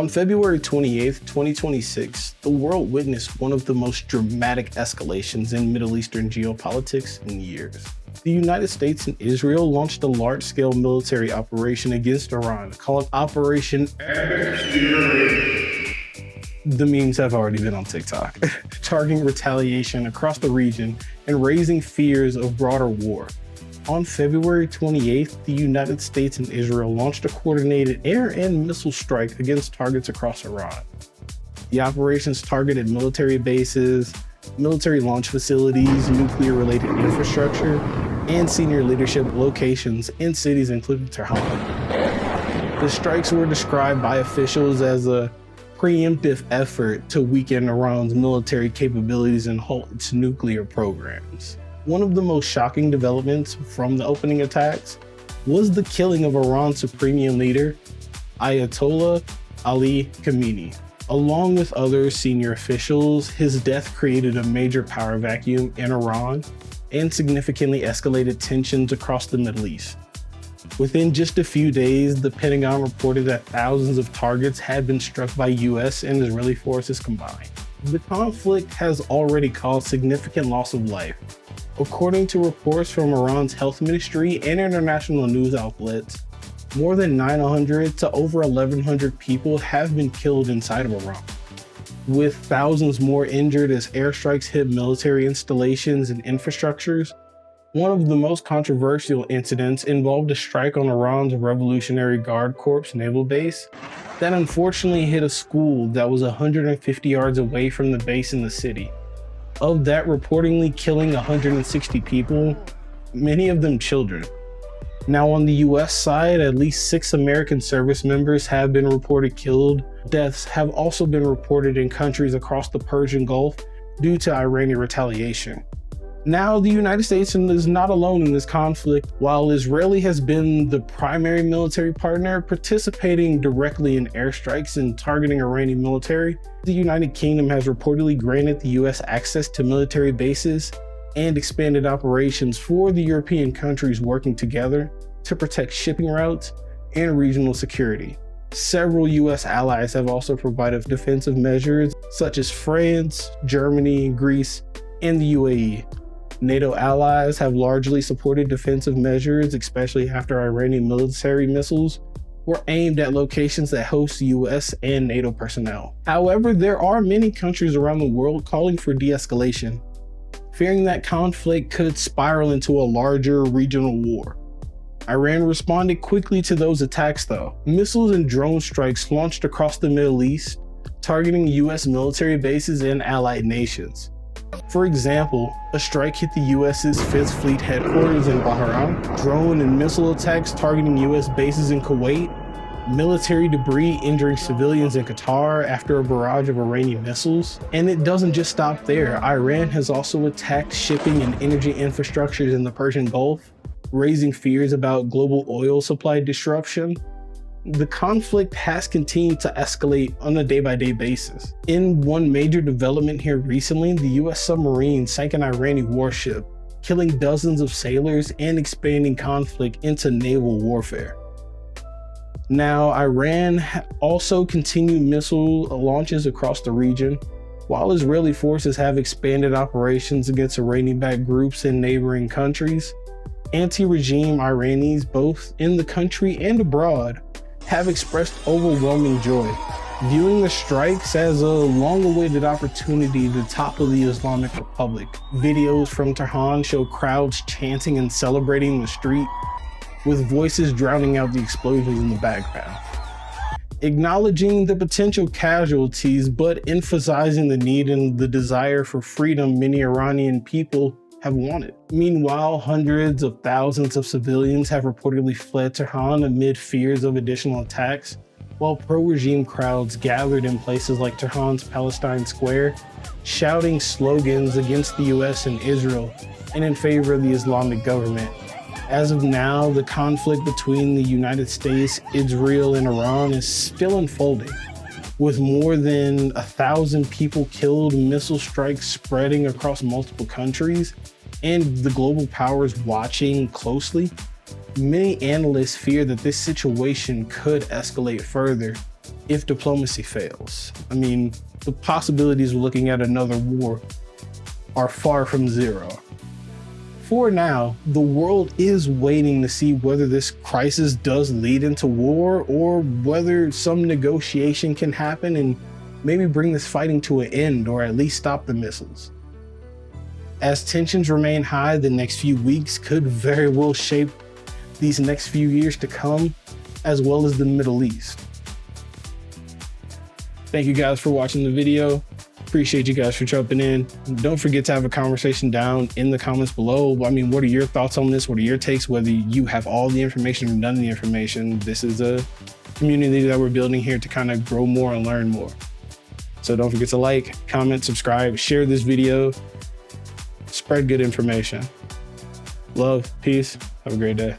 On February 28, 2026, the world witnessed one of the most dramatic escalations in Middle Eastern geopolitics in years. The United States and Israel launched a large-scale military operation against Iran called Operation Escalated. The memes have already been on TikTok, targeting retaliation across the region and raising fears of broader war. On February 28th, the United States and Israel launched a coordinated air and missile strike against targets across Iran. The operations targeted military bases, military launch facilities, nuclear-related infrastructure, and senior leadership locations in cities including Tehran. The strikes were described by officials as a preemptive effort to weaken Iran's military capabilities and halt its nuclear programs. One of the most shocking developments from the opening attacks was the killing of Iran's supreme leader, Ayatollah Ali Khamenei. Along with other senior officials, his death created a major power vacuum in Iran and significantly escalated tensions across the Middle East. Within just a few days, the Pentagon reported that thousands of targets had been struck by US and Israeli forces combined. The conflict has already caused significant loss of life. According to reports from Iran's health ministry and international news outlets, more than 900 to over 1,100 people have been killed inside of Iran, with thousands more injured as airstrikes hit military installations and infrastructures. One of the most controversial incidents involved a strike on Iran's Revolutionary Guard Corps naval base that unfortunately hit a school that was 150 yards away from the base in the city. Of that, reportedly killing 160 people, many of them children. Now on the US side, at least 6 American service members have been reported killed. Deaths have also been reported in countries across the Persian Gulf due to Iranian retaliation. Now, the United States is not alone in this conflict. While Israel has been the primary military partner participating directly in airstrikes and targeting Iranian military, the United Kingdom has reportedly granted the US access to military bases and expanded operations for the European countries working together to protect shipping routes and regional security. Several US allies have also provided defensive measures, such as France, Germany, Greece, and the UAE. NATO allies have largely supported defensive measures, especially after Iranian military missiles were aimed at locations that host US and NATO personnel. However, there are many countries around the world calling for de-escalation, fearing that conflict could spiral into a larger regional war. Iran responded quickly to those attacks though. Missiles and drone strikes launched across the Middle East, targeting US military bases and allied nations. For example, a strike hit the US's 5th Fleet headquarters in Bahrain, drone and missile attacks targeting US bases in Kuwait, military debris injuring civilians in Qatar after a barrage of Iranian missiles. And it doesn't just stop there. Iran has also attacked shipping and energy infrastructures in the Persian Gulf, raising fears about global oil supply disruption. The conflict has continued to escalate on a day-by-day basis. In one major development here recently, the US submarine sank an Iranian warship, killing dozens of sailors and expanding conflict into naval warfare. Now, Iran also continued missile launches across the region, while Israeli forces have expanded operations against Iranian-backed groups in neighboring countries. Anti-regime Iranis, both in the country and abroad, have expressed overwhelming joy, viewing the strikes as a long-awaited opportunity to topple the Islamic Republic. Videos from Tehran show crowds chanting and celebrating the street, with voices drowning out the explosions in the background, acknowledging the potential casualties but emphasizing the need and the desire for freedom many Iranian people have wanted. Meanwhile, hundreds of thousands of civilians have reportedly fled Tehran amid fears of additional attacks, while pro-regime crowds gathered in places like Tehran's Palestine Square, shouting slogans against the US and Israel and in favor of the Islamic government. As of now, the conflict between the United States, Israel, and Iran is still unfolding, with more than 1,000 people killed, missile strikes spreading across multiple countries, and the global powers watching closely. Many analysts fear that this situation could escalate further, if diplomacy fails. I mean, the possibilities of looking at another war are far from zero. For now, the world is waiting to see whether this crisis does lead into war or whether some negotiation can happen and maybe bring this fighting to an end or at least stop the missiles. As tensions remain high, the next few weeks could very well shape these next few years to come, as well as the Middle East. Thank you guys for watching the video. Appreciate you guys for jumping in. Don't forget to have a conversation down in the comments below. I mean, what are your thoughts on this? What are your takes? Whether you have all the information or none of the information, this is a community that we're building here to kind of grow more and learn more. So don't forget to like, comment, subscribe, share this video, spread good information. Love, peace, have a great day.